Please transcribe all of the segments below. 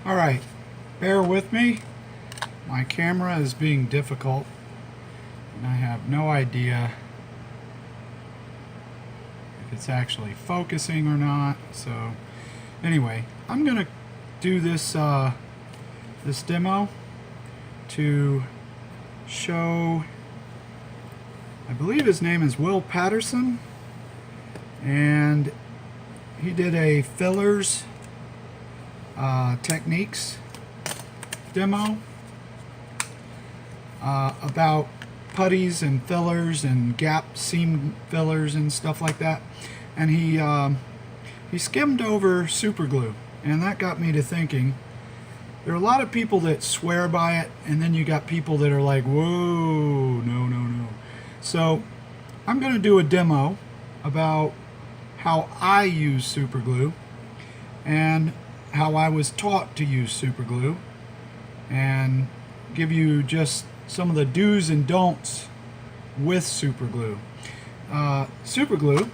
Alright, bear with me. My camera is being difficult and I have no idea if it's actually focusing or not. So anyway, I'm gonna do this this demo to show, I believe his name is Will Pattison, and he did a fillers techniques demo about putties and fillers and gap seam fillers and stuff like that. And he skimmed over Superglue, and that got me to thinking. There are a lot of people that swear by it, and then you got people that are like, whoa, no, no, no. So I'm going to do a demo about how I use Superglue and how I was taught to use Superglue, and give you just some of the do's and don'ts with Superglue. Superglue,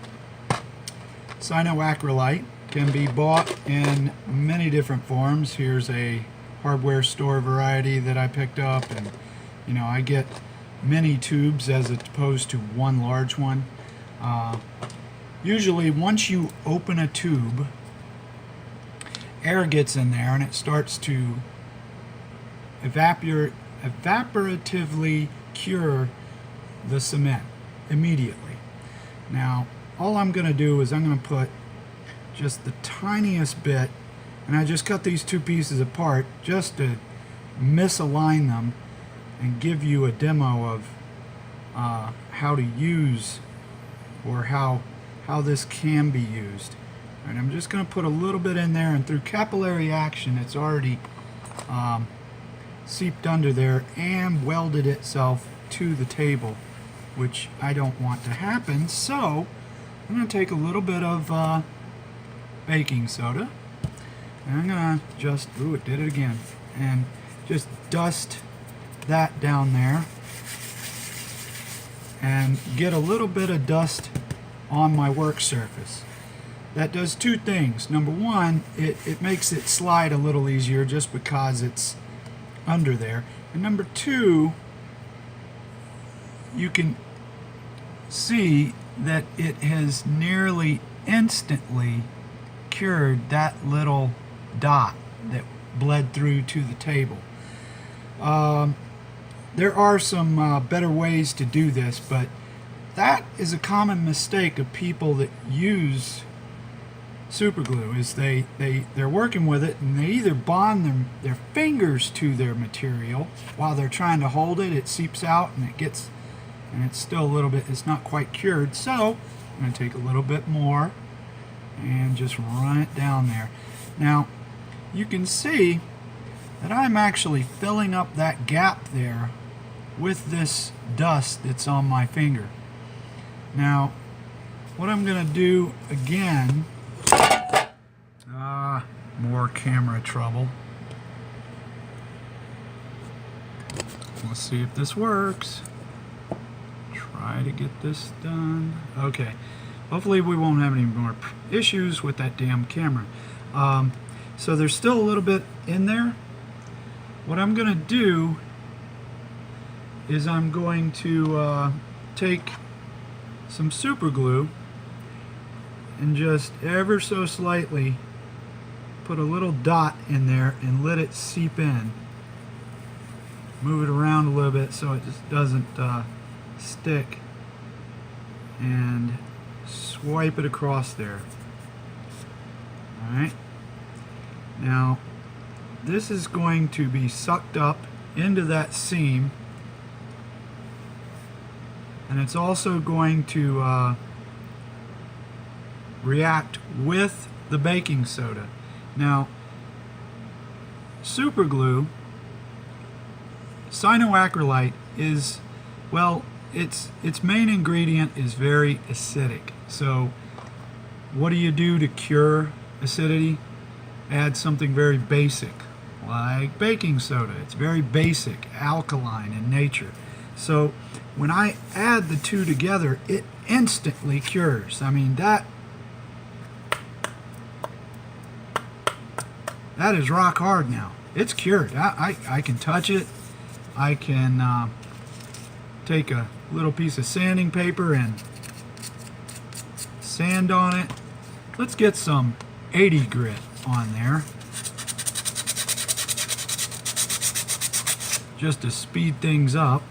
cyanoacrylate, can be bought in many different forms. Here's a hardware store variety that I picked up, and you know, I get many tubes as opposed to one large one. Usually once you open a tube, air gets in there and it starts to evaporatively cure the cement immediately. Now all I'm going to do is I'm going to put just the tiniest bit, and I just cut these two pieces apart just to misalign them and give you a demo of how to use, or how this can be used. And I'm just going to put a little bit in there, and through capillary action it's already seeped under there and welded itself to the table, which I don't want to happen. So I'm going to take a little bit of baking soda, and I'm going to just, ooh, it did it again, and just dust that down there and get a little bit of dust on my work surface. That does two things. Number one, it makes it slide a little easier just because it's under there. And number two, you can see that it has nearly instantly cured that little dot that bled through to the table. There are some better ways to do this, but that is a common mistake of people that use Superglue. Is they're working with it, and they either bond their fingers to their material while they're trying to hold it. It seeps out and it's still a little bit, it's not quite cured. So I'm going to take a little bit more and just run it down there. Now you can see that I'm actually filling up that gap there with this dust that's on my finger. Now what I'm going to do again, more camera trouble. Let's see if this works. Try to get this done. Okay, hopefully we won't have any more issues with that damn camera. So there's still a little bit in there. What I'm going to do is I'm going to take some Superglue and just ever so slightly put a little dot in there and let it seep in. Move it around a little bit so it just doesn't stick, and swipe it across there. Alright, now this is going to be sucked up into that seam, and it's also going to react with the baking soda. Now Superglue, cyanoacrylate, is, well, its main ingredient is very acidic. So what do you do to cure acidity? Add something very basic like baking soda. It's very basic, alkaline in nature. So when I add the two together, it instantly cures. I mean, That is rock hard now. It's cured. I can touch it. I can take a little piece of sanding paper and sand on it. Let's get some 80 grit on there, just to speed things up.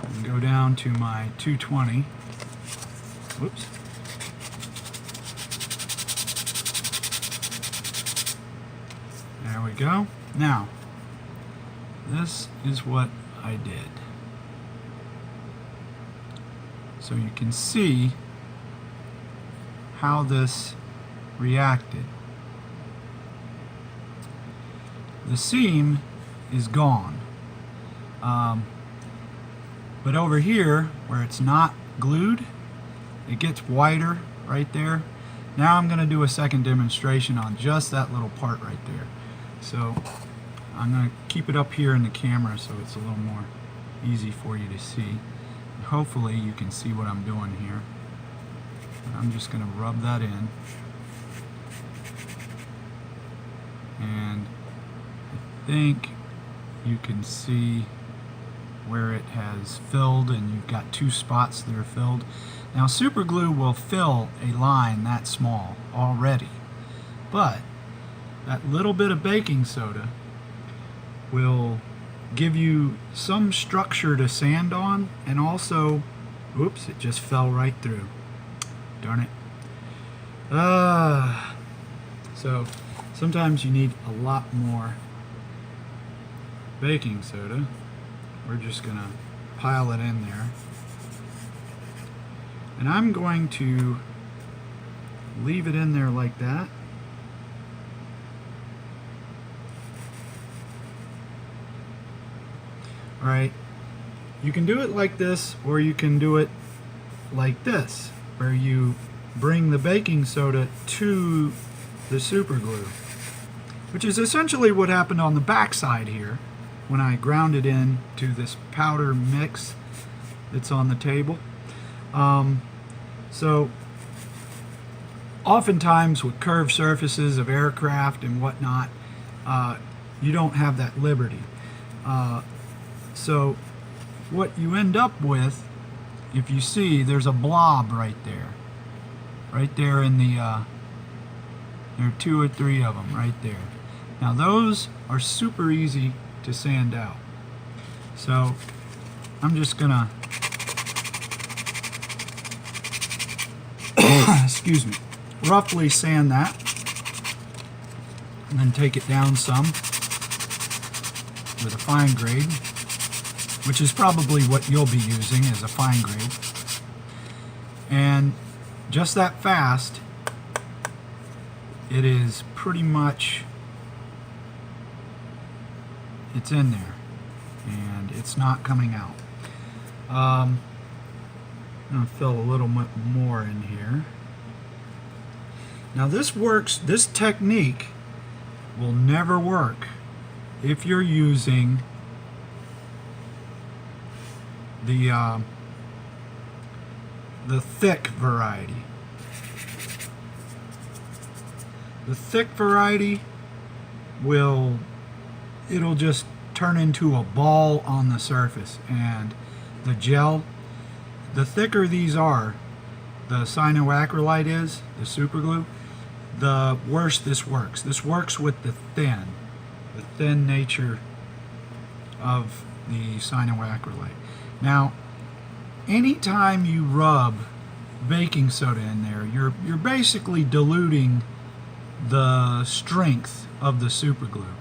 And go down to my 220. Whoops. There we go. Now, this is what I did. So you can see how this reacted. The seam is gone. But over here, where it's not glued, it gets wider right there. Now I'm going to do a second demonstration on just that little part right there. So I'm going to keep it up here in the camera so it's a little more easy for you to see. And hopefully you can see what I'm doing here. I'm just going to rub that in. And I think you can see where it has filled, and you've got two spots that are filled. Now Superglue will fill a line that small already, but that little bit of baking soda will give you some structure to sand on, and also, oops, it just fell right through. Darn it. So sometimes you need a lot more baking soda. We're just going to pile it in there. And I'm going to leave it in there like that. Alright, you can do it like this, or you can do it like this, where you bring the baking soda to the superglue, which is essentially what happened on the back side here when I ground it in to this powder mix that's on the table. So oftentimes with curved surfaces of aircraft and whatnot, you don't have that liberty. So what you end up with, if you see, there's a blob right there in the there are 2 or 3 of them right there. Now those are super easy to sand out. So I'm just gonna excuse me, roughly sand that, and then take it down some with a fine grade, which is probably what you'll be using as a fine grade. And just that fast, it is pretty much, it's in there and it's not coming out. I'm going to fill a little bit more in here. Now this works, this technique will never work if you're using the thick variety. The thick variety it'll just turn into a ball on the surface, and the gel, the thicker these are, the cyanoacrylate is, the superglue, the worse this works. This works with the thin nature of the cyanoacrylate. Now, anytime you rub baking soda in there, you're basically diluting the strength of the superglue.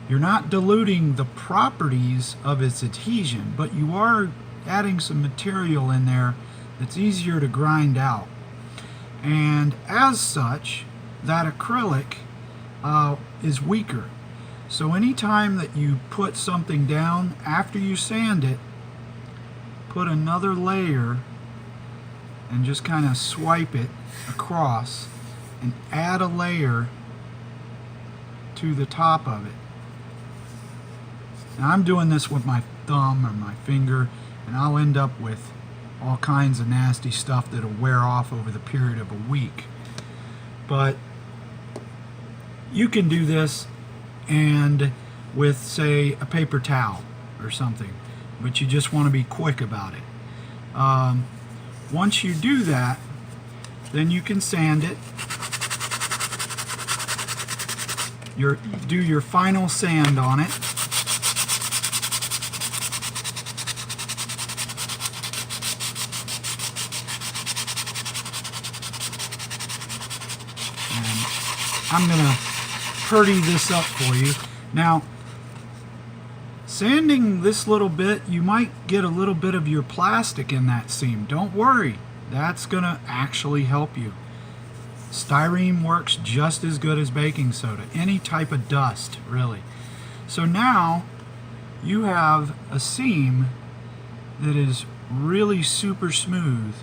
You're not diluting the properties of its adhesion, but you are adding some material in there that's easier to grind out. And as such, that acrylic is weaker. So anytime that you put something down, after you sand it, put another layer and just kind of swipe it across and add a layer to the top of it. Now I'm doing this with my thumb or my finger, and I'll end up with all kinds of nasty stuff that'll wear off over the period of a week. But you can do this and with, say, a paper towel or something, but you just want to be quick about it. Once you do that, then you can sand it. Do your final sand on it. And I'm gonna purdy this up for you. Now, sanding this little bit, you might get a little bit of your plastic in that seam. Don't worry, that's gonna actually help you. Styrene works just as good as baking soda, any type of dust, really. So now you have a seam that is really super smooth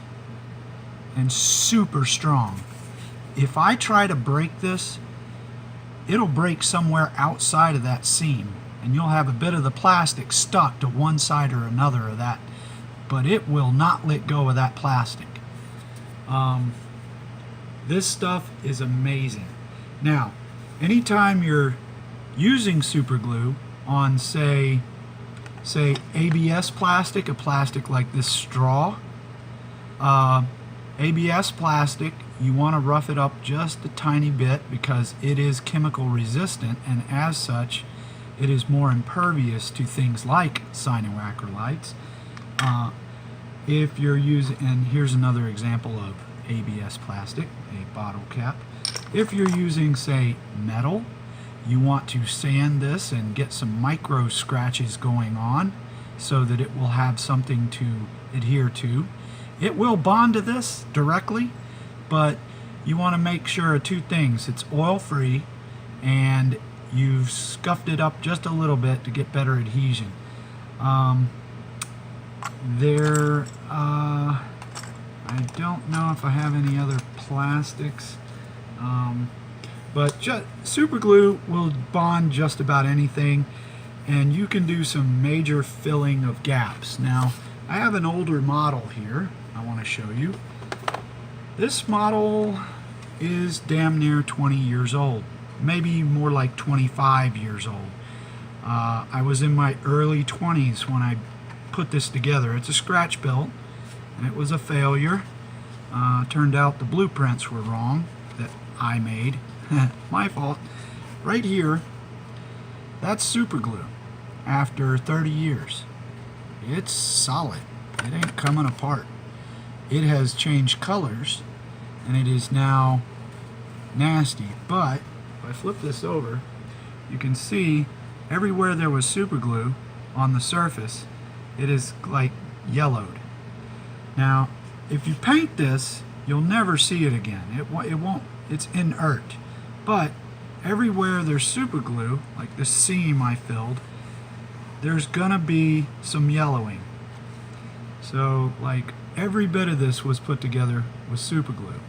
and super strong. If I try to break this, it'll break somewhere outside of that seam, and you'll have a bit of the plastic stuck to one side or another of that, but it will not let go of that plastic. This stuff is amazing. Now, anytime you're using super glue on, say ABS plastic, a plastic like this straw, ABS plastic, you want to rough it up just a tiny bit because it is chemical resistant, and as such it is more impervious to things like cyanoacrylates. If you're using, and here's another example of ABS plastic, a bottle cap. If you're using, say, metal, you want to sand this and get some micro scratches going on so that it will have something to adhere to. It will bond to this directly, but you want to make sure of two things. It's oil free and you've scuffed it up just a little bit to get better adhesion. I don't know if I have any other plastics, but super glue will bond just about anything, and you can do some major filling of gaps. Now, I have an older model here I want to show you. This model is damn near 20 years old, maybe more like 25 years old. I was in my early 20s when I put this together. It's a scratch built, and it was a failure. Turned out the blueprints were wrong that I made. My fault. Right here, that's super glue after 30 years. It's solid. It ain't coming apart. It has changed colors and it is now nasty, but if I flip this over, you can see everywhere there was super glue on the surface, it is like yellowed. Now, if you paint this, you'll never see it again. It won't, it's inert. But everywhere there's super glue, like the seam I filled, there's gonna be some yellowing. So, like, every bit of this was put together with super glue.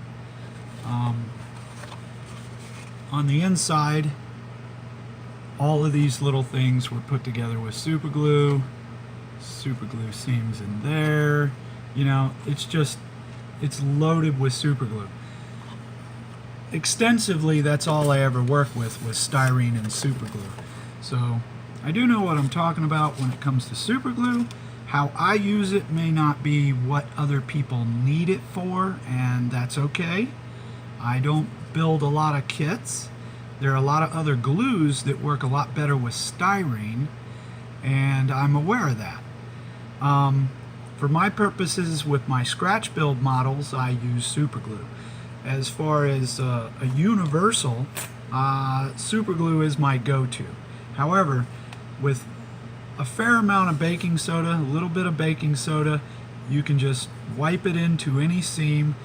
On the inside, all of these little things were put together with super glue. Super glue seams in there. You know, it's loaded with super glue. Extensively, that's all I ever worked with was styrene and super glue. So I do know what I'm talking about when it comes to super glue. How I use it may not be what other people need it for, and that's okay. I don't build a lot of kits. There are a lot of other glues that work a lot better with styrene, and I'm aware of that. For my purposes with my scratch build models, I use super glue. As far as a universal, super glue is my go-to. However, with a fair amount of baking soda, a little bit of baking soda, you can just wipe it into any seam.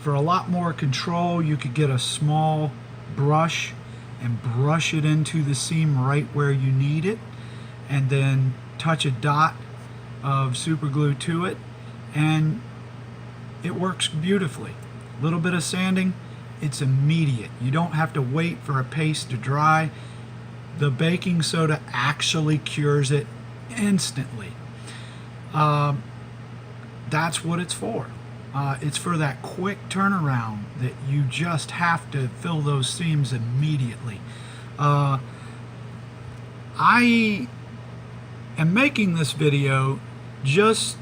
For a lot more control, you could get a small brush and brush it into the seam right where you need it, and then touch a dot of super glue to it, and it works beautifully. A little bit of sanding, it's immediate. You don't have to wait for a paste to dry. The baking soda actually cures it instantly. That's what it's for. It's for that quick turnaround that you just have to fill those seams immediately. I am making this video just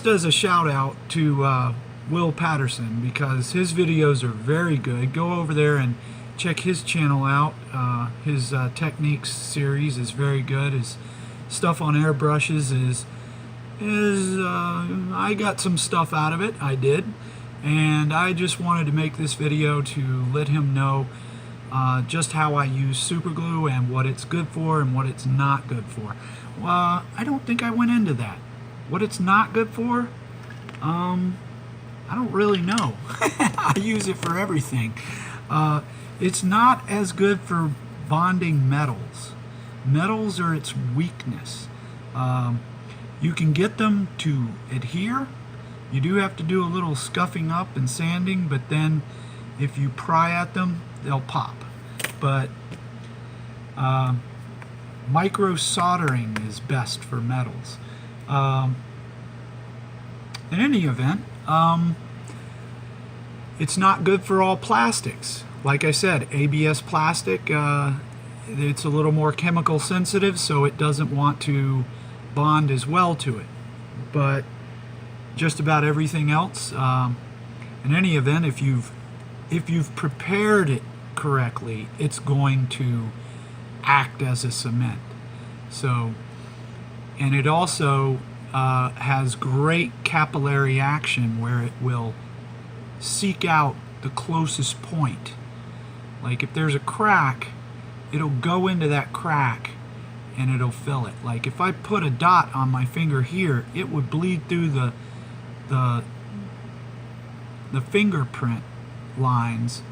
as a shout out to Will Pattison, because his videos are very good. Go over there and check his channel out. His techniques series is very good. His stuff on airbrushes is I got some stuff out of it. I did, and I just wanted to make this video to let him know just how I use Superglue and what it's good for and what it's not good for. Well, I don't think I went into that. What it's not good for, I don't really know. I use it for everything. It's not as good for bonding metals. Metals are its weakness. You can get them to adhere. You do have to do a little scuffing up and sanding, but then if you pry at them, they'll pop. But micro soldering is best for metals. In any event, it's not good for all plastics. Like I said, ABS plastic, it's a little more chemical sensitive, so it doesn't want to bond as well to it. But just about everything else, in any event, if you've prepared it correctly, it's going to act as a cement. So, and it also has great capillary action where it will seek out the closest point. Like if there's a crack, it'll go into that crack and it'll fill it. Like if I put a dot on my finger here, it would bleed through the fingerprint lines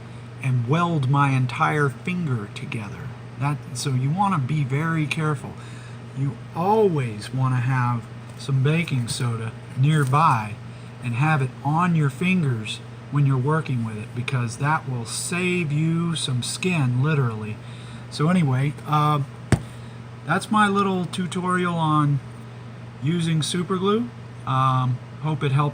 and weld my entire finger together. So you want to be very careful. You always want to have some baking soda nearby and have it on your fingers when you're working with it, because that will save you some skin, literally. So anyway, that's my little tutorial on using Superglue. Hope it helped.